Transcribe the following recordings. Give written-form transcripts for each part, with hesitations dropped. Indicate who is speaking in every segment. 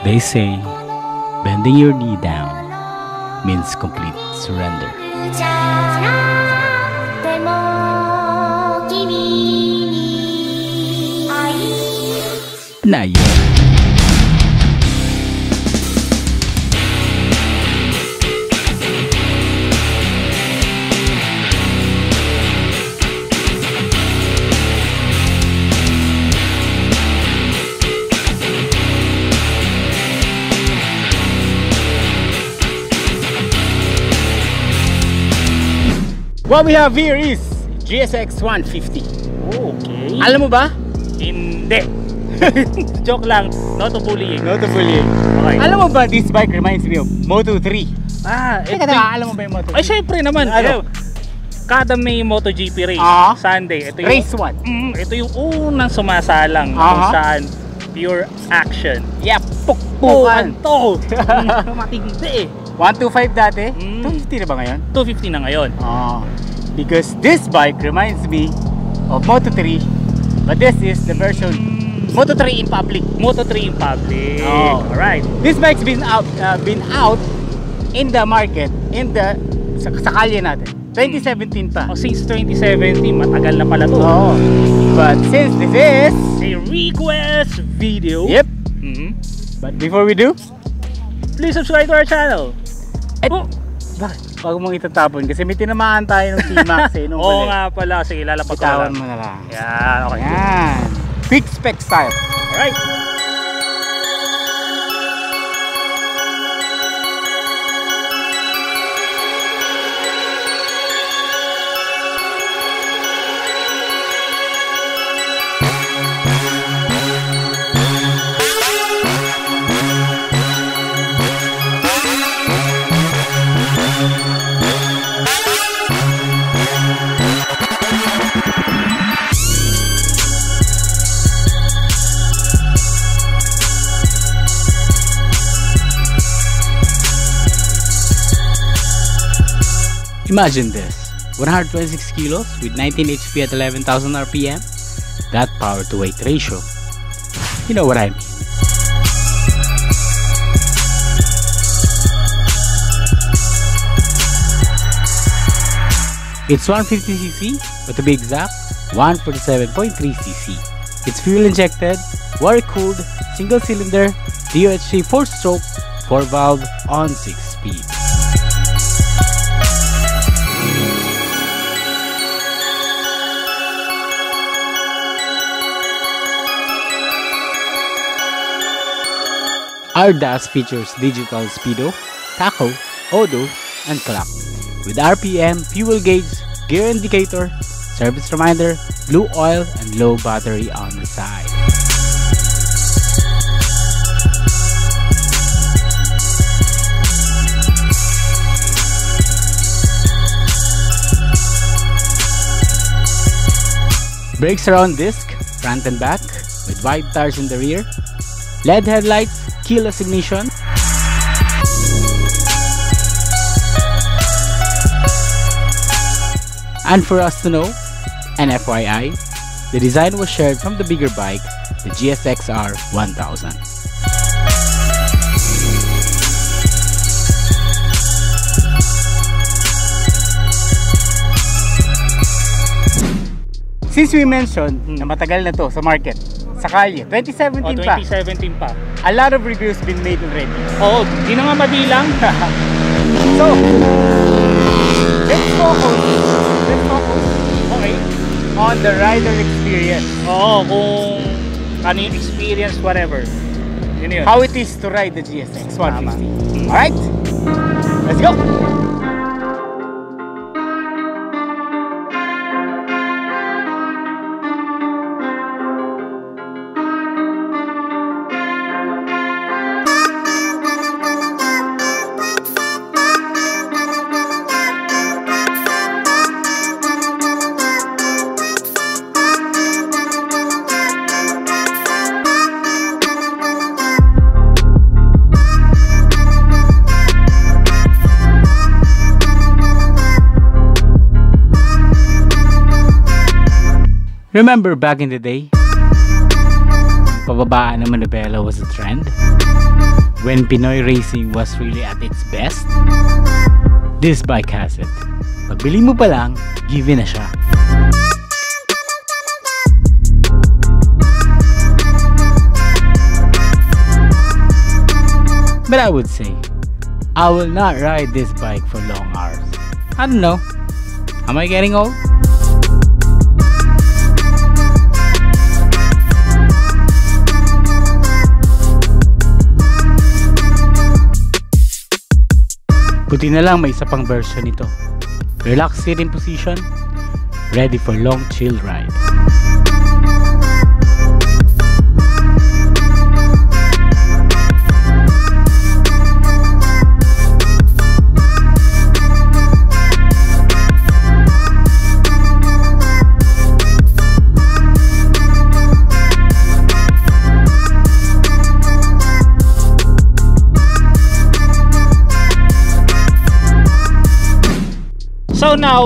Speaker 1: They say bending your knee down means complete surrender. Not yet. What we have here is GSX 150.
Speaker 2: Okay.
Speaker 1: Alam mo ba?
Speaker 2: Hindi. Joke lang. No to bullying.
Speaker 1: No to bullying.
Speaker 2: Okay.
Speaker 1: Alam mo ba, this bike reminds me of Moto3.
Speaker 2: Ito.
Speaker 1: Alam mo ba yung Moto3?
Speaker 2: Ay, syempre naman.
Speaker 1: Ano?
Speaker 2: Kada may MotoGP race, Sunday, ito yung
Speaker 1: Race 1.
Speaker 2: Ito yung unang sumasalang kung saan pure action.
Speaker 1: Yeah, pukpukan.
Speaker 2: to. Matindi eh.
Speaker 1: 125 dati? 250 na ba ngayon?
Speaker 2: 250 na ngayon.
Speaker 1: Because this bike reminds me of Moto3, but this is the version Moto3 in public.
Speaker 2: Moto3 in public. Alright.
Speaker 1: This bike's been out in the market sa kalye natin. 2017 pa.
Speaker 2: Since 2017, matagal na pala to.
Speaker 1: But since this is
Speaker 2: a request video.
Speaker 1: Yep. But before we do,
Speaker 2: please subscribe to our channel.
Speaker 1: Bakit? Huwag mong itatapon kasi may tinamaan tayo ng T-Max eh.
Speaker 2: Oo nga pala. Sige, lalapat ko
Speaker 1: bitawan mo na lang.
Speaker 2: Yan, okay.
Speaker 1: Yan. Quick spec style.
Speaker 2: Alright.
Speaker 1: Imagine this, 126 kilos with 19 HP at 11,000 RPM, that power to weight ratio, you know what I mean. It's 150cc, but to be exact, 147.3cc. It's fuel injected, water cooled, single cylinder, DOHC 4-stroke, 4-valve on 6-speed. Our DAS features digital speedo, tacho, odo, and clock, with RPM, fuel gauge, gear indicator, service reminder, blue oil, and low battery on the side. Brakes are on disc, front and back, with wide tires in the rear, LED headlights, keyless ignition, and for us to know, and FYI, the design was shared from the bigger bike, the GSX-R 1000. Since we mentioned na matagal na to sa market, sa kalye, 2017 pa.
Speaker 2: 2017 pa.
Speaker 1: A lot of reviews been made already.
Speaker 2: Oo, di na nga mabilang.
Speaker 1: So, let's focus
Speaker 2: Okay.
Speaker 1: on the rider experience.
Speaker 2: Oo, kung ano yung experience, whatever. Yun yun.
Speaker 1: How it is to ride the GSX 150. Alright? Let's go! Remember back in the day? pababaan ng Manibela was a trend, when Pinoy racing was really at its best, this bike has it. Pagbili mo pa lang, given na siya. But I would say, I will not ride this bike for long hours. I don't know. Am I getting old? Buti na lang may isa pang version nito. Relaxed sitting position, ready for long chill ride.
Speaker 2: So now,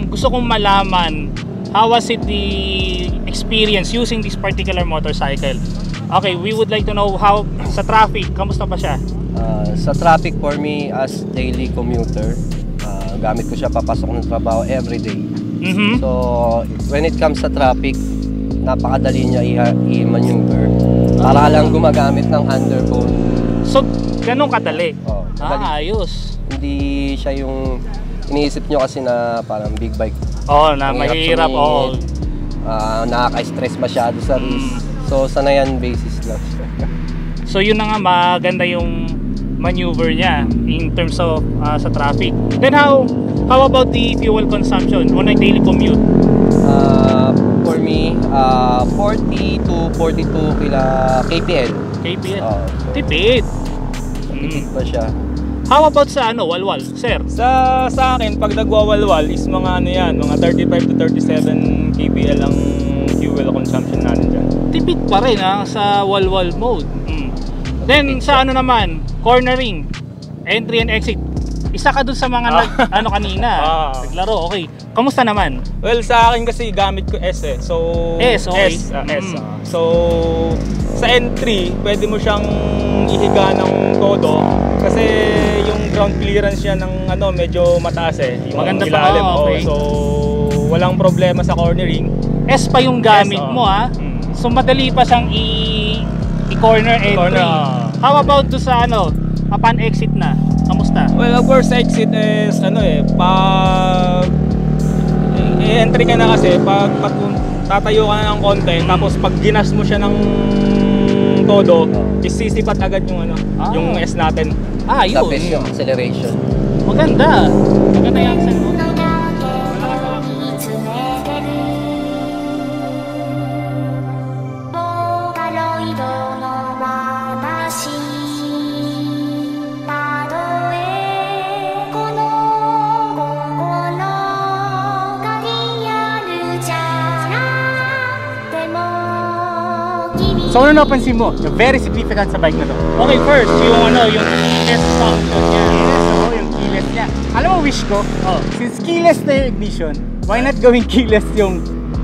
Speaker 2: gusto kong malaman, how was it the experience using this particular motorcycle? Okay, we would like to know how sa traffic, kamusta pa siya?
Speaker 3: Sa traffic, for me as daily commuter, gamit ko siya papasok ng trabaho everyday. So when it comes sa traffic, napakadali niya i-maneuver. Para lang gumagamit ng underbone.
Speaker 2: So, ganun kadali? Ayos.
Speaker 3: Hindi siya yung iniisip nyo kasi na parang big bike.
Speaker 2: Na mahirap.
Speaker 3: Nakaka-stress masyado sa wrist. So, sanayan basis lang siya.
Speaker 2: So, yun na nga, maganda yung maneuver niya in terms of sa traffic. Then how about the fuel consumption on a daily commute?
Speaker 3: For me, 40 to 42 kpl. Tipid. Tipid pa siya.
Speaker 2: How about sa walwal, sir?
Speaker 4: Sa akin, pag nagwawalwal is mga mga 35 to 37 kpl ang fuel consumption natin dyan.
Speaker 2: Tipid pa rin sa walwal mode. Then sa naman, cornering, entry and exit. Isa ka dun sa mga kanina, naglaro, okay. Kamusta naman?
Speaker 4: Well, sa akin kasi gamit ko S eh. So,
Speaker 2: okay.
Speaker 4: So, sa entry, pwede mo siyang ihiga ng todo kasi yung ground clearance niya ng medyo mataas eh. Yung
Speaker 2: maganda
Speaker 4: ilalim,
Speaker 2: pa, okay.
Speaker 4: So, walang problema sa cornering.
Speaker 2: S pa yung gamit mo So, madali pa siyang i-corner entry. How about to sa upon exit na? Kamusta?
Speaker 4: Well, of course, exit is pag i-entry ka na kasi, pag tatayo ka na ng konti, tapos pag ginas mo siya ng todo, isisipat agad yung yung S natin.
Speaker 2: Yun.
Speaker 3: Tapos yung acceleration.
Speaker 2: Maganda yung acceleration.
Speaker 1: So ano napansin mo na very significant sa bike na to?
Speaker 2: Okay, first, yung keyless function niya.
Speaker 1: Yung keyless niya. Alam mo, wish ko, since keyless na yung ignition, why not gawing keyless yung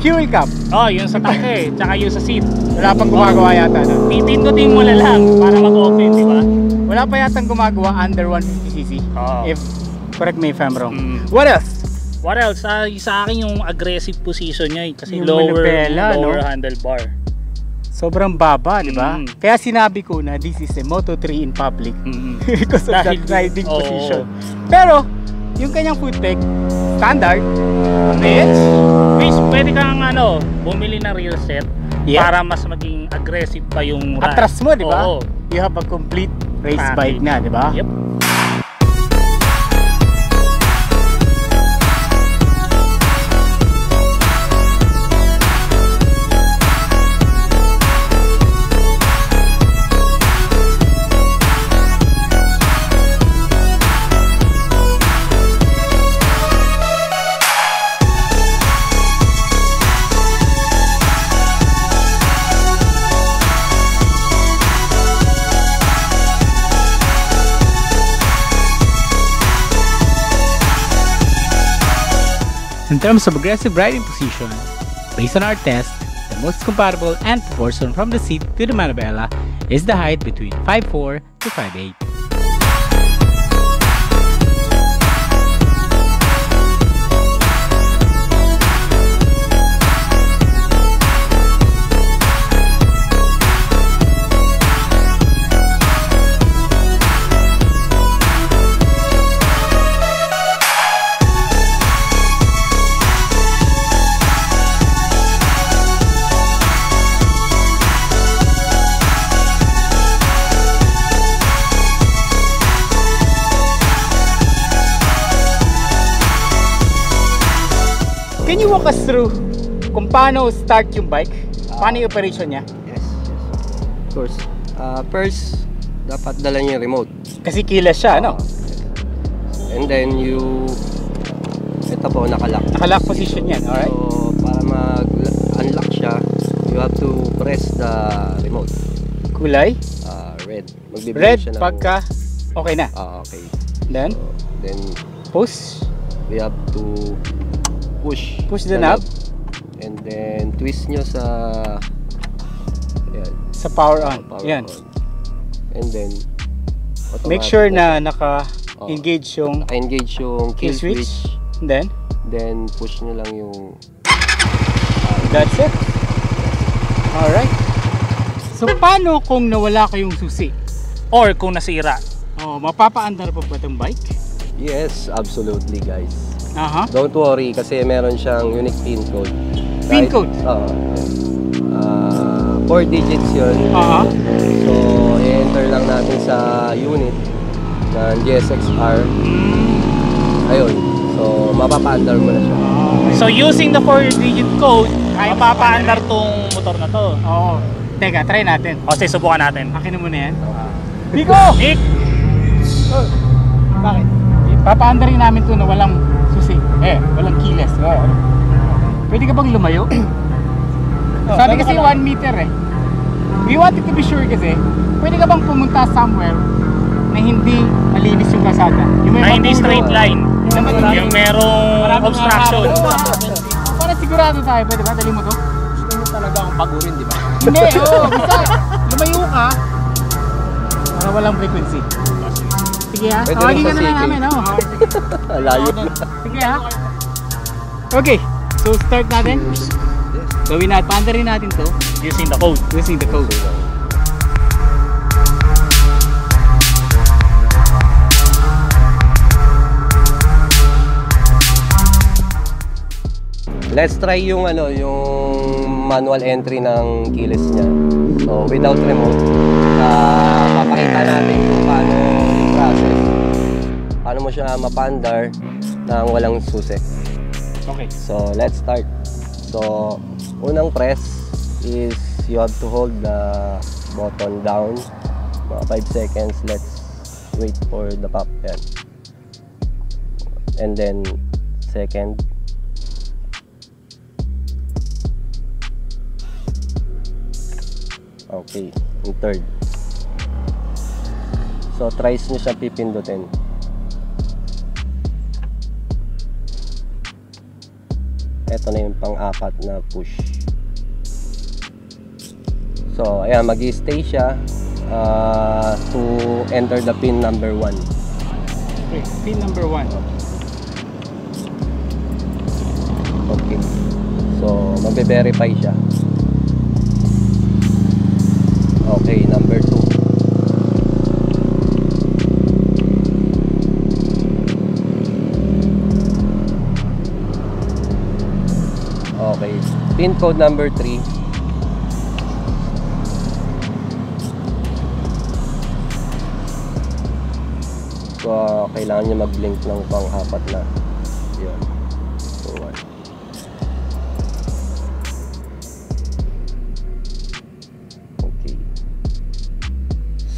Speaker 1: fuel cap?
Speaker 2: Yung sa tangke, tsaka yung sa seat.
Speaker 1: Wala pang gumagawa yata na.
Speaker 2: Pipindutin mo na lang para mag-open, di ba?
Speaker 1: Wala pa yatang gumagawa under 150cc. If, correct me if I'm wrong. What else?
Speaker 2: What else? Sa akin yung aggressive position niya kasi
Speaker 1: yung
Speaker 2: lower handlebar.
Speaker 1: Sobrang baba, di ba? Kaya sinabi ko na this is a Moto3 in public because of that riding position. Pero, yung kanyang foot peg, standard,
Speaker 2: pwede kang bumili ng real set para mas maging aggressive pa yung ride.
Speaker 1: Atras mo, di ba? You have a complete race bike na, di ba?
Speaker 2: Yep.
Speaker 1: In terms of aggressive riding position, based on our test, The most compatible and proportion from the seat to the manivela is the height between 5'4" to 5'8".
Speaker 2: Can you walk us through kung paano start yung bike? Paano yung operation niya?
Speaker 3: Yes. Of course. First, dapat dala niyo yung remote.
Speaker 2: Kasi keyless siya, ano?
Speaker 3: And then ito po, nakalock.
Speaker 2: Naka-lock position yan, alright?
Speaker 3: So, para mag-unlock siya, you have to press the remote.
Speaker 2: Kulay?
Speaker 3: Red. Magbibigay
Speaker 2: Red
Speaker 3: siya ng...
Speaker 2: pagka okay na.
Speaker 3: Okay.
Speaker 2: Then,
Speaker 3: So, then,
Speaker 2: push.
Speaker 3: we have to push
Speaker 2: the knob.
Speaker 3: And then, twist nyo sa... Ayan.
Speaker 2: Sa power on.
Speaker 3: Power
Speaker 2: Yan.
Speaker 3: on. And then,
Speaker 2: Make sure na naka-engage yung
Speaker 3: naka-engage yung kill switch.
Speaker 2: And then,
Speaker 3: Then, push nyo lang yung...
Speaker 2: that's it. Alright. So, paano kung nawala kayong susi? Or kung nasira? Oh, mapapa-under pa ba itong bike?
Speaker 3: Yes, absolutely guys.
Speaker 2: Aha.
Speaker 3: Don't worry kasi meron siyang unique pin code.
Speaker 2: Pin code?
Speaker 3: Oo. 4 digits yun.
Speaker 2: Aha.
Speaker 3: So, i-enter lang natin sa unit ng GSX-R. Ayun. So, mapapa-under mo na siya.
Speaker 2: So, using the 4-digit code, mapapa-under tong motor na to. Oo. Teka, try natin. O, sige, subukan natin. Akin na muna yan. Nico! Nick! Oh. Bakit? Papa-underin namin to na walang susi. Walang keyless. Pwede ka bang lumayo? Sabi kasi 1 meter We wanted to be sure kasi, pwede ka bang pumunta somewhere na hindi malinis yung kalsada? Yung may hindi straight line. Yung merong obstruction. Para sigurado tayo, pwede ba? Dali mo to?
Speaker 3: Gusto mo talaga akong pagurin, di ba?
Speaker 2: Hindi, basta lumayo ka para walang frequency. Sige ha,
Speaker 3: Pwede
Speaker 2: tawagin
Speaker 3: rin
Speaker 2: ka
Speaker 3: sa
Speaker 2: na lang
Speaker 3: CK.
Speaker 2: namin.
Speaker 3: Layo.
Speaker 2: Sige ha. Okay, so start natin. Gawin natin, paandarin natin to using the code.
Speaker 3: Let's try yung yung manual entry ng keyless niya. So without remote, papakita natin kung paano yung process. Paano mo siya mapandar nang walang susi.
Speaker 2: Okay.
Speaker 3: So let's start. So unang press is you have to hold the button down. Mga 5 seconds. Let's wait for the pop. Yan. And then second. Okay, yung third. So, tries nyo siya pipindutin. Ito na yung pang-apat na push. So, ayan, mag-i-stay siya to enter the pin number 1.
Speaker 2: Okay, pin number 1.
Speaker 3: Okay. So, magbe-verify siya. Okay, number 2. Okay, pin code number 3. So, kailangan niya mag-blink ng pang-apat na. Yun. So, 1.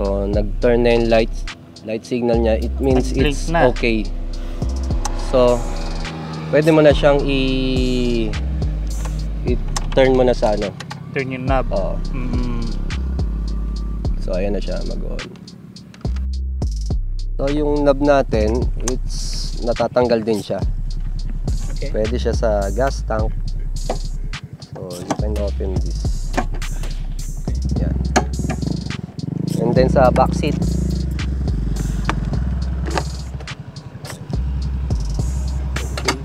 Speaker 3: So, nag-turn na yung light signal niya. It means it's okay. So, pwede mo na siyang i-turn mo na sa
Speaker 2: Turn yung knob.
Speaker 3: Oo. So, ayan na siya, mag-on. So, yung knob natin, natatanggal din siya.
Speaker 2: Okay.
Speaker 3: Pwede siya sa gas tank. So you can open this. Yan. And then sa back seat. Okay.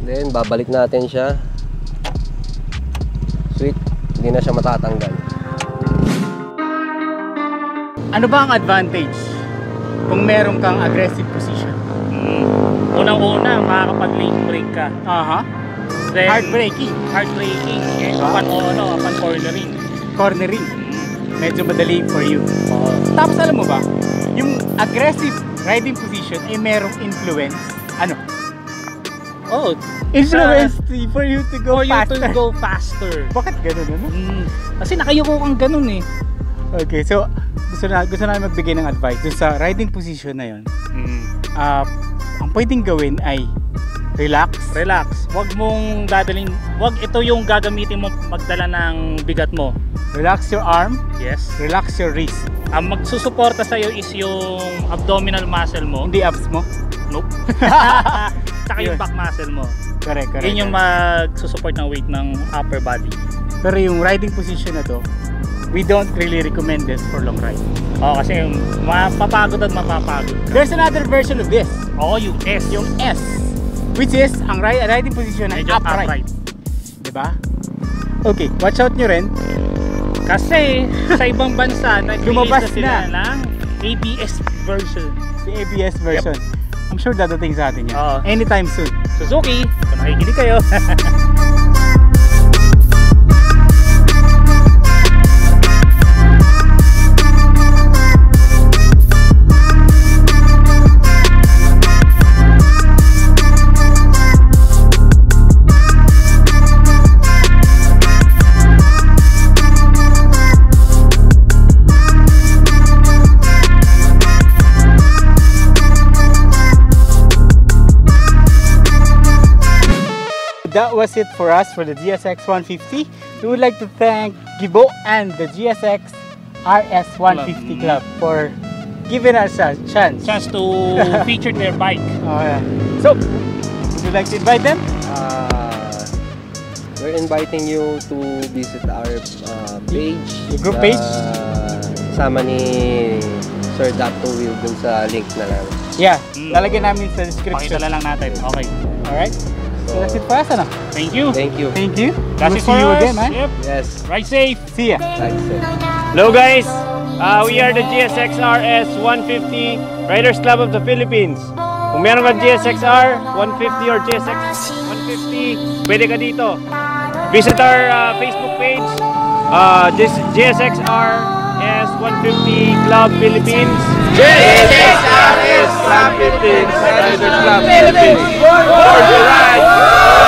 Speaker 3: Then babalik natin siya. Sweet. Hindi na siya matatanggal.
Speaker 1: Ano ba ang advantage kung meron kang aggressive position?
Speaker 2: Unang-una, makakapag-lane brake ka.
Speaker 1: Aha.
Speaker 2: Then,
Speaker 1: Hard braking.
Speaker 2: hard braking. Eh, upon cornering.
Speaker 1: Cornering. Medyo madali for you. Tapos alam mo ba, yung aggressive riding position ay merong influence. Ano?
Speaker 2: Oh,
Speaker 1: Influence for you to go
Speaker 2: for you
Speaker 1: faster.
Speaker 2: to go faster.
Speaker 1: Bakit ganun, ano?
Speaker 2: Kasi nakayuko kang ganun eh.
Speaker 1: Okay, so gusto na magbigay ng advice dun sa riding position na yun. Ang pwedeng gawin ay relax.
Speaker 2: Relax. Huwag mong dadalhin, huwag ito yung gagamitin mo magdala ng bigat mo.
Speaker 1: Relax your arm,
Speaker 2: Yes.
Speaker 1: relax your wrist.
Speaker 2: Ang magsusuporta sa'yo is yung abdominal muscle mo.
Speaker 1: Hindi abs mo.
Speaker 2: Nope. Saka yung
Speaker 1: Yun.
Speaker 2: back muscle mo.
Speaker 1: Correct.
Speaker 2: Yun yung magsusupport ng weight ng upper body.
Speaker 1: Pero yung riding position na to, we don't really recommend this for long ride.
Speaker 2: Oo, kasi mapapagod at mapapagod.
Speaker 1: There's another version of this,
Speaker 2: Oo, yung S.
Speaker 1: yung S, which is ang riding position ay
Speaker 2: medyo
Speaker 1: upright. Diba? Okay, watch out nyo rin.
Speaker 2: Kasi sa ibang bansa,
Speaker 1: Lumabas
Speaker 2: nag-release na sila
Speaker 1: na.
Speaker 2: ng ABS version.
Speaker 1: The ABS version. I'm sure dadating sa atin yan.
Speaker 2: Oo.
Speaker 1: Anytime soon.
Speaker 2: Suzuki, kung nakikinig kayo.
Speaker 1: That was it for us for the GSX 150. We would like to thank Gibo and the GSX RS 150 Club for giving us a chance.
Speaker 2: Chance to feature their bike.
Speaker 1: Oh, yeah. So, would you like to invite them?
Speaker 3: We're inviting you to visit our page.
Speaker 1: Yung group page?
Speaker 3: Kasama ni Sir Dato Will dun sa link na lang.
Speaker 1: Yeah, lalagyan namin sa description.
Speaker 2: Pakita lang natin. Okay.
Speaker 1: Alright? So that's it for us, ano?
Speaker 2: Thank you.
Speaker 3: Thank you.
Speaker 1: Thank you.
Speaker 2: That's
Speaker 1: We'll
Speaker 2: it
Speaker 1: see
Speaker 2: for
Speaker 1: you
Speaker 2: us.
Speaker 1: again, man.
Speaker 2: Yep.
Speaker 3: Yes.
Speaker 2: Ride safe.
Speaker 1: See ya.
Speaker 3: Thanks, sir.
Speaker 5: Hello guys, we are the GSX-RS 150 Riders Club of the Philippines. Kung meron ka GSX-R 150 or GSX 150, pwede ka dito. Visit our Facebook page, GSX-RS 150 Club Philippines. GSX-RS 150 Riders Club Philippines. For the ride!